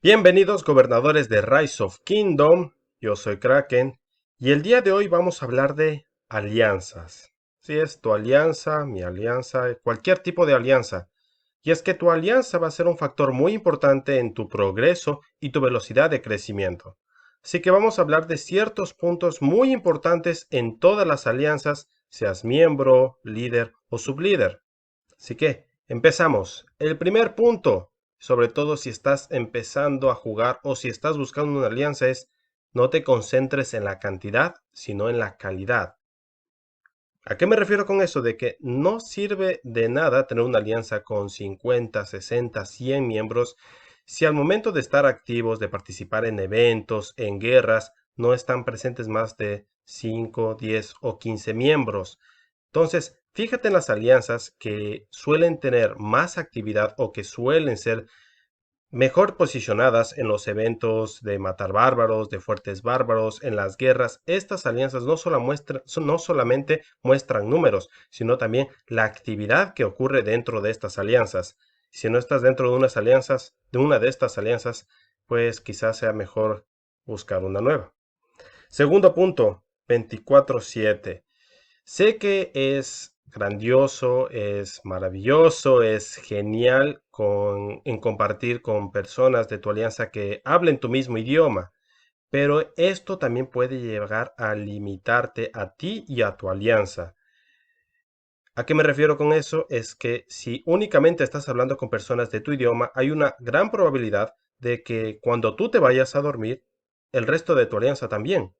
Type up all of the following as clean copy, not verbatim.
Bienvenidos gobernadores de Rise of Kingdom, yo soy Kraken y el día de hoy vamos a hablar de alianzas. Si es tu alianza, mi alianza, cualquier tipo de alianza. Y es que tu alianza va a ser un factor muy importante en tu progreso y tu velocidad de crecimiento. Así que vamos a hablar de ciertos puntos muy importantes en todas las alianzas, seas miembro, líder o sublíder. Así que empezamos. El primer punto, sobre todo si estás empezando a jugar o si estás buscando una alianza, es no te concentres en la cantidad, sino en la calidad. ¿A qué me refiero con eso? De que no sirve de nada tener una alianza con 50, 60, 100 miembros si al momento de estar activos, de participar en eventos, en guerras, no están presentes más de 5, 10 o 15 miembros. Entonces, fíjate en las alianzas que suelen tener más actividad o que suelen ser mejor posicionadas en los eventos de matar bárbaros, de fuertes bárbaros, en las guerras. Estas alianzas no solamente muestran números, sino también la actividad que ocurre dentro de estas alianzas. Si no estás dentro de unas alianzas, de una de estas alianzas, pues quizás sea mejor buscar una nueva. Segundo punto, 24/7. Sé que es grandioso, es maravilloso, es genial en compartir con personas de tu alianza que hablen tu mismo idioma, pero esto también puede llegar a limitarte a ti y a tu alianza. ¿A qué me refiero con eso? Es que si únicamente estás hablando con personas de tu idioma, hay una gran probabilidad de que cuando tú te vayas a dormir, el resto de tu alianza también.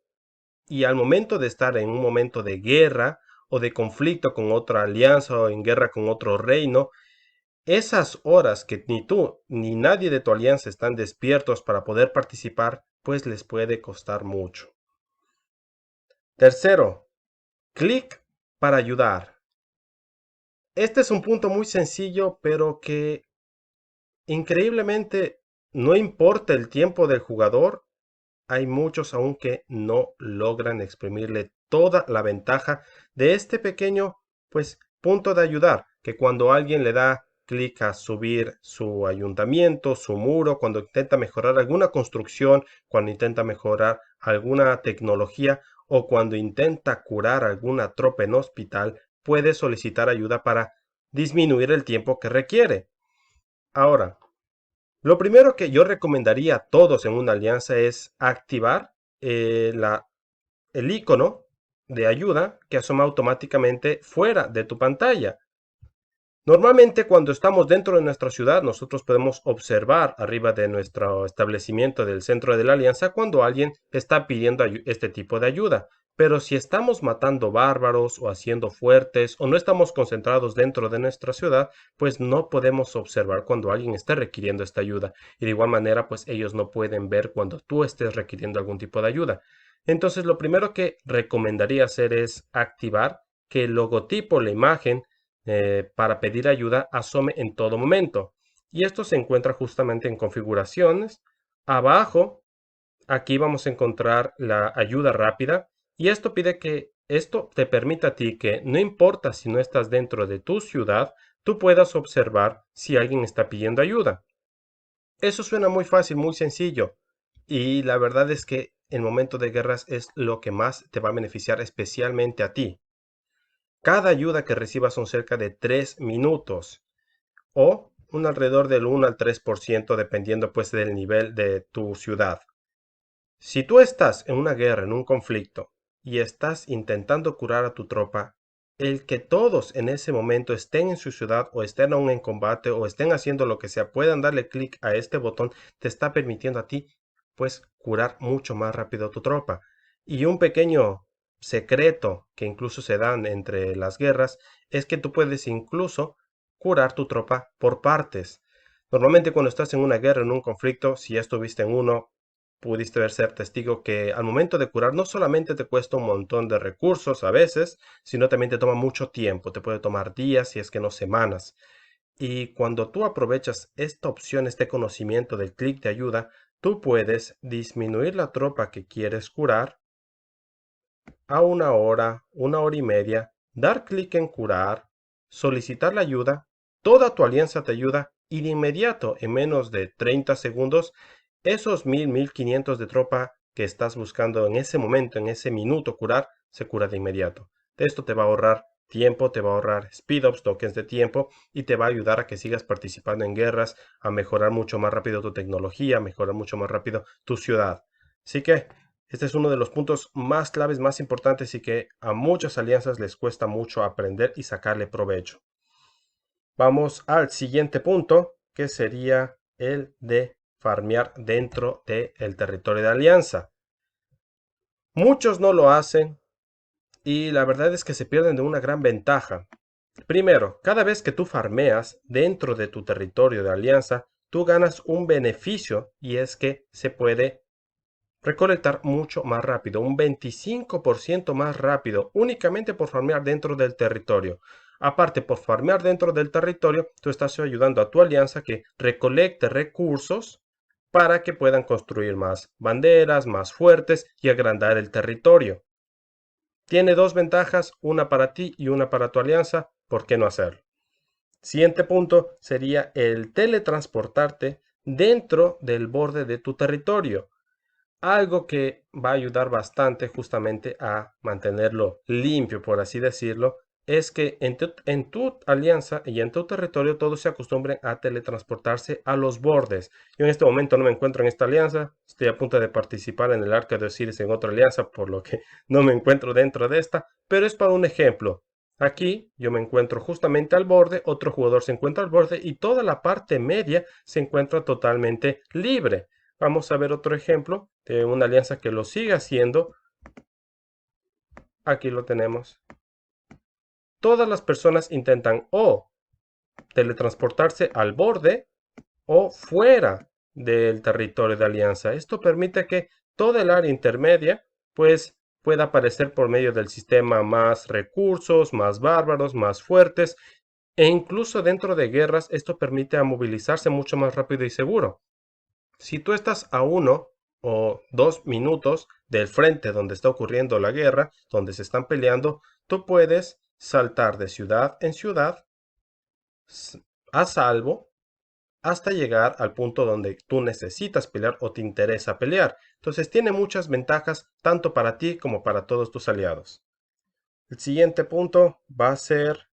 Y al momento de estar en un momento de guerra o de conflicto con otra alianza o en guerra con otro reino, esas horas que ni tú ni nadie de tu alianza están despiertos para poder participar, pues les puede costar mucho. Tercero, clic para ayudar. Este es un punto muy sencillo, pero que increíblemente no importa el tiempo del jugador, hay muchos aún que no logran exprimirle toda la ventaja de este pequeño, pues, punto de ayudar, que cuando alguien le da clic a subir su ayuntamiento, su muro, cuando intenta mejorar alguna construcción, cuando intenta mejorar alguna tecnología o cuando intenta curar alguna tropa en hospital, puede solicitar ayuda para disminuir el tiempo que requiere. Ahora, lo primero que yo recomendaría a todos en una alianza es activar el icono de ayuda que asoma automáticamente fuera de tu pantalla. Normalmente cuando estamos dentro de nuestra ciudad, nosotros podemos observar arriba de nuestro establecimiento del centro de la alianza cuando alguien está pidiendo este tipo de ayuda. Pero si estamos matando bárbaros o haciendo fuertes o no estamos concentrados dentro de nuestra ciudad, pues no podemos observar cuando alguien esté requiriendo esta ayuda. Y de igual manera, pues ellos no pueden ver cuando tú estés requiriendo algún tipo de ayuda. Entonces, lo primero que recomendaría hacer es activar que el logotipo, la imagen para pedir ayuda asome en todo momento. Y esto se encuentra justamente en configuraciones. Abajo, aquí vamos a encontrar la ayuda rápida. Y esto te permite a ti que no importa si no estás dentro de tu ciudad, tú puedas observar si alguien está pidiendo ayuda. Eso suena muy fácil, muy sencillo. Y la verdad es que el momento de guerras es lo que más te va a beneficiar especialmente a ti. Cada ayuda que recibas son cerca de 3 minutos o un alrededor del 1 al 3% dependiendo pues del nivel de tu ciudad. Si tú estás en una guerra, en un conflicto y estás intentando curar a tu tropa, el que todos en ese momento estén en su ciudad o estén aún en combate o estén haciendo lo que sea, puedan darle clic a este botón, te está permitiendo a ti pues curar mucho más rápido a tu tropa. Y un pequeño secreto que incluso se dan entre las guerras es que tú puedes incluso curar tu tropa por partes. Normalmente cuando estás en una guerra, en un conflicto, si ya estuviste en uno, pudiste ver ser testigo que al momento de curar no solamente te cuesta un montón de recursos a veces, sino también te toma mucho tiempo, te puede tomar días si es que no semanas. Y cuando tú aprovechas esta opción, este conocimiento del clic de ayuda, tú puedes disminuir la tropa que quieres curar a una hora y media, dar clic en curar, solicitar la ayuda, toda tu alianza te ayuda y de inmediato, en menos de 30 segundos, esos 1.000, 1.500 de tropa que estás buscando en ese momento, en ese minuto curar, se cura de inmediato. Esto te va a ahorrar tiempo, te va a ahorrar speed ups, tokens de tiempo, y te va a ayudar a que sigas participando en guerras, a mejorar mucho más rápido tu tecnología, a mejorar mucho más rápido tu ciudad. Así que este es uno de los puntos más claves, más importantes y que a muchas alianzas les cuesta mucho aprender y sacarle provecho. Vamos al siguiente punto, que sería el de farmear dentro del territorio de alianza. Muchos no lo hacen y la verdad es que se pierden de una gran ventaja. Primero, cada vez que tú farmeas dentro de tu territorio de alianza, tú ganas un beneficio y es que se puede recolectar mucho más rápido, un 25% más rápido, únicamente por farmear dentro del territorio. Aparte, por farmear dentro del territorio, tú estás ayudando a tu alianza que recolecte recursos para que puedan construir más banderas, más fuertes y agrandar el territorio. Tiene dos ventajas, una para ti y una para tu alianza. ¿Por qué no hacerlo? Siguiente punto sería el teletransportarte dentro del borde de tu territorio. Algo que va a ayudar bastante justamente a mantenerlo limpio, por así decirlo, es que en tu alianza y en tu territorio todos se acostumbren a teletransportarse a los bordes. Yo en este momento no me encuentro en esta alianza, estoy a punto de participar en el Arca de Osiris en otra alianza, por lo que no me encuentro dentro de esta, pero es para un ejemplo. Aquí yo me encuentro justamente al borde, otro jugador se encuentra al borde y toda la parte media se encuentra totalmente libre. Vamos a ver otro ejemplo de una alianza que lo sigue haciendo. Aquí lo tenemos. Todas las personas intentan o teletransportarse al borde o fuera del territorio de alianza. Esto permite que toda el área intermedia pues pueda aparecer por medio del sistema más recursos, más bárbaros, más fuertes e incluso dentro de guerras esto permite a movilizarse mucho más rápido y seguro. Si tú estás a 1 o 2 minutos del frente donde está ocurriendo la guerra, donde se están peleando, tú puedes saltar de ciudad en ciudad a salvo hasta llegar al punto donde tú necesitas pelear o te interesa pelear. Entonces tiene muchas ventajas tanto para ti como para todos tus aliados. El siguiente punto va a ser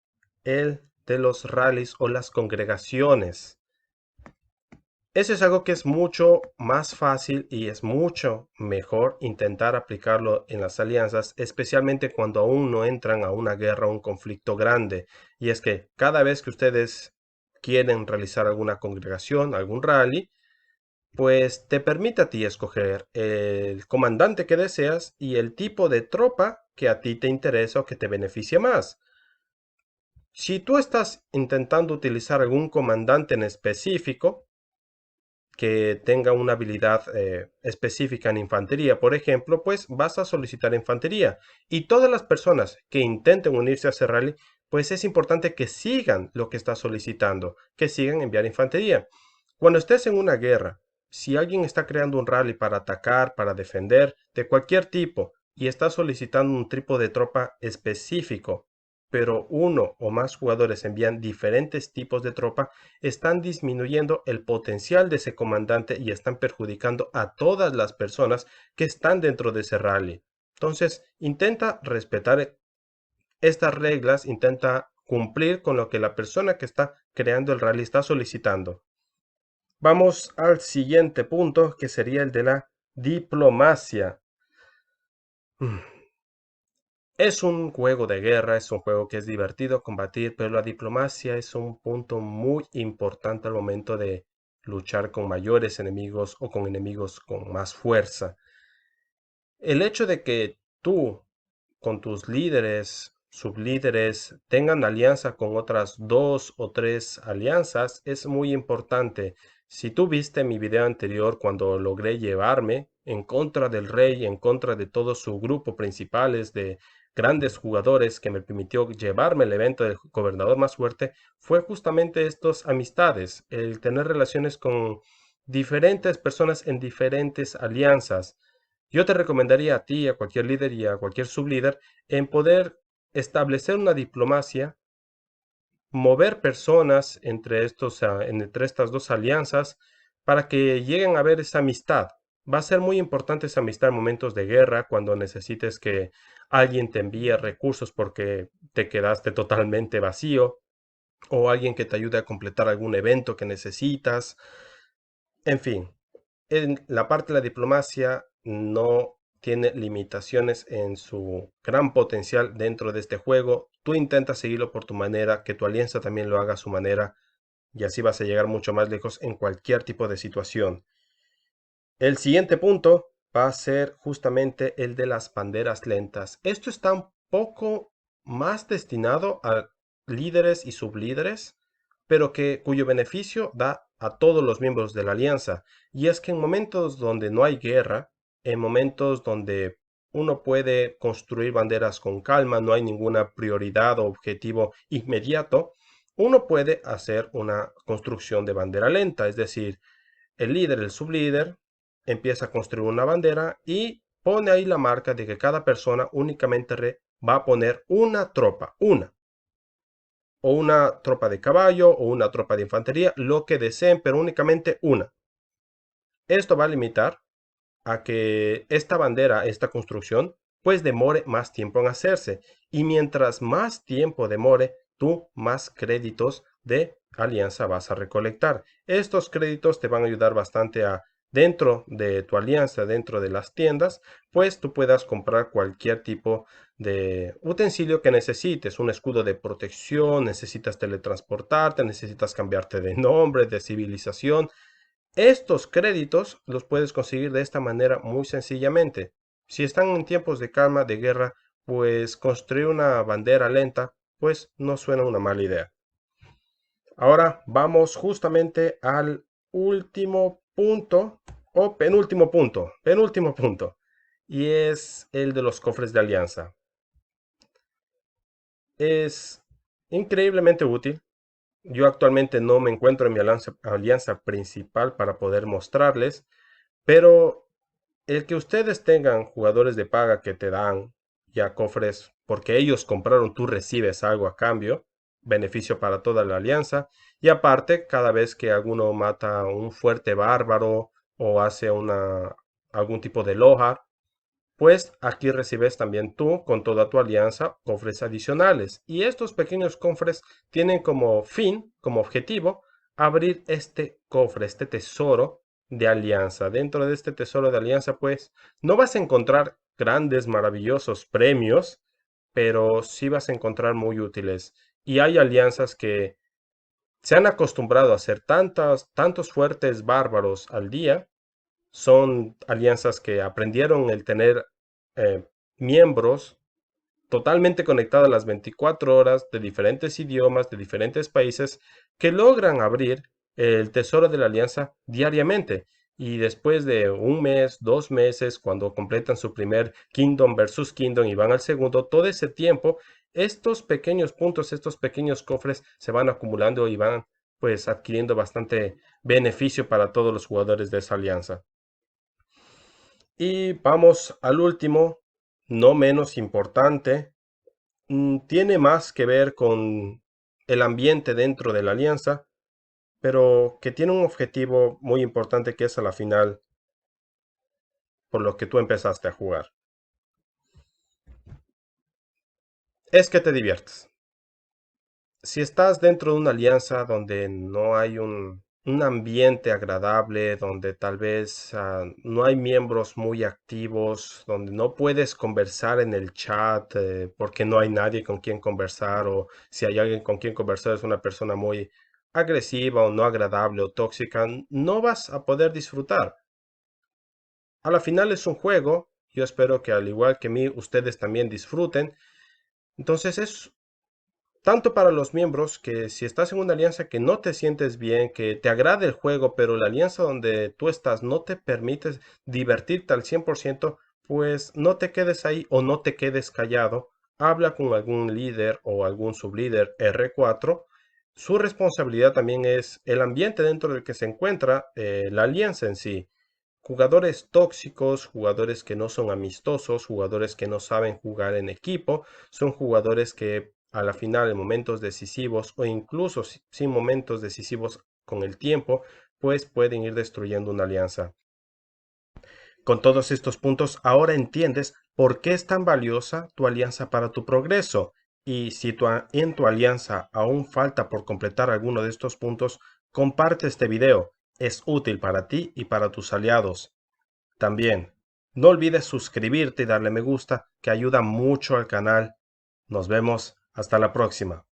el de los rallies o las congregaciones. Eso es algo que es mucho más fácil y es mucho mejor intentar aplicarlo en las alianzas, especialmente cuando aún no entran a una guerra o un conflicto grande. Y es que cada vez que ustedes quieren realizar alguna congregación, algún rally, pues te permite a ti escoger el comandante que deseas y el tipo de tropa que a ti te interesa o que te beneficia más. Si tú estás intentando utilizar algún comandante en específico, que tenga una habilidad específica en infantería, por ejemplo, pues vas a solicitar infantería. Y todas las personas que intenten unirse a ese rally, pues es importante que sigan lo que está solicitando, que sigan enviar infantería. Cuando estés en una guerra, si alguien está creando un rally para atacar, para defender, de cualquier tipo, y está solicitando un tipo de tropa específico, pero uno o más jugadores envían diferentes tipos de tropa, están disminuyendo el potencial de ese comandante y están perjudicando a todas las personas que están dentro de ese rally. Entonces, intenta respetar estas reglas, intenta cumplir con lo que la persona que está creando el rally está solicitando. Vamos al siguiente punto, que sería el de la diplomacia. Es un juego de guerra, es un juego que es divertido combatir, pero la diplomacia es un punto muy importante al momento de luchar con mayores enemigos o con enemigos con más fuerza. El hecho de que tú con tus líderes, sublíderes, tengan alianza con otras 2 o 3 alianzas es muy importante. Si tú viste mi video anterior cuando logré llevarme en contra del rey, en contra de todo su grupo principales de grandes jugadores que me permitió llevarme el evento del gobernador más fuerte, fue justamente estas amistades, el tener relaciones con diferentes personas en diferentes alianzas. Yo te recomendaría a ti, a cualquier líder y a cualquier sublíder en poder establecer una diplomacia, mover personas entre estas dos alianzas para que lleguen a ver esa amistad. Va a ser muy importante esa amistad en momentos de guerra, cuando necesites que alguien te envíe recursos porque te quedaste totalmente vacío, o alguien que te ayude a completar algún evento que necesitas. En fin, en la parte de la diplomacia no tiene limitaciones en su gran potencial dentro de este juego. Tú intentas seguirlo por tu manera, que tu alianza también lo haga a su manera, y así vas a llegar mucho más lejos en cualquier tipo de situación. El siguiente punto va a ser justamente el de las banderas lentas. Esto está un poco más destinado a líderes y sublíderes, pero cuyo beneficio da a todos los miembros de la alianza. Y es que en momentos donde no hay guerra, en momentos donde uno puede construir banderas con calma, no hay ninguna prioridad o objetivo inmediato, uno puede hacer una construcción de bandera lenta, es decir, el líder, el sublíder, empieza a construir una bandera y pone ahí la marca de que cada persona únicamente va a poner una tropa, o una tropa de caballo, o una tropa de infantería, lo que deseen, pero únicamente una. Esto va a limitar a que esta bandera, esta construcción, pues demore más tiempo en hacerse. Y mientras más tiempo demore, tú más créditos de alianza vas a recolectar. Estos créditos te van a ayudar bastante a, dentro de tu alianza, dentro de las tiendas, pues tú puedas comprar cualquier tipo de utensilio que necesites, un escudo de protección, necesitas teletransportarte, necesitas cambiarte de nombre, de civilización. Estos créditos los puedes conseguir de esta manera muy sencillamente. Si están en tiempos de calma, de guerra, pues construir una bandera lenta, pues no suena una mala idea. Ahora vamos justamente al último punto, o penúltimo punto, y es el de los cofres de alianza. Es increíblemente útil. Yo actualmente no me encuentro en mi alianza principal para poder mostrarles, pero el que ustedes tengan jugadores de paga que te dan ya cofres porque ellos compraron, tú recibes algo a cambio, beneficio para toda la alianza. Y aparte, cada vez que alguno mata a un fuerte bárbaro o hace algún tipo de loja, pues aquí recibes también tú con toda tu alianza cofres adicionales. Y estos pequeños cofres tienen como fin, como objetivo, abrir este cofre, este tesoro de alianza. Dentro de este tesoro de alianza, pues no vas a encontrar grandes, maravillosos premios, pero sí vas a encontrar muy útiles. Y hay alianzas que se han acostumbrado a hacer tantos fuertes bárbaros al día. Son alianzas que aprendieron el tener eh, miembros totalmente conectados a las 24 horas, de diferentes idiomas, de diferentes países, que logran abrir el tesoro de la alianza diariamente. Y después de un mes, 2 meses, cuando completan su primer Kingdom versus Kingdom y van al segundo, todo ese tiempo, estos pequeños puntos, estos pequeños cofres se van acumulando y van pues adquiriendo bastante beneficio para todos los jugadores de esa alianza. Y vamos al último, no menos importante. Tiene más que ver con el ambiente dentro de la alianza, pero que tiene un objetivo muy importante que es a la final por lo que tú empezaste a jugar. Es que te diviertes. Si estás dentro de una alianza donde no hay un ambiente agradable, donde tal vez no hay miembros muy activos, donde no puedes conversar en el chat porque no hay nadie con quien conversar, o si hay alguien con quien conversar es una persona muy agresiva o no agradable o tóxica, no vas a poder disfrutar. A la final es un juego, yo espero que al igual que mí ustedes también disfruten. Entonces es tanto para los miembros que si estás en una alianza que no te sientes bien, que te agrada el juego, pero la alianza donde tú estás no te permite divertirte al 100%, pues no te quedes ahí o no te quedes callado. Habla con algún líder o algún sublíder R4. Su responsabilidad también es el ambiente dentro del que se encuentra la alianza en sí. Jugadores tóxicos, jugadores que no son amistosos, jugadores que no saben jugar en equipo, son jugadores que a la final en momentos decisivos o incluso sin momentos decisivos con el tiempo pues pueden ir destruyendo una alianza. Con todos estos puntos, ahora entiendes por qué es tan valiosa tu alianza para tu progreso. Y si en tu alianza aún falta por completar alguno de estos puntos, comparte este video. Es útil para ti y para tus aliados. También, no olvides suscribirte y darle me gusta, que ayuda mucho al canal. Nos vemos. Hasta la próxima.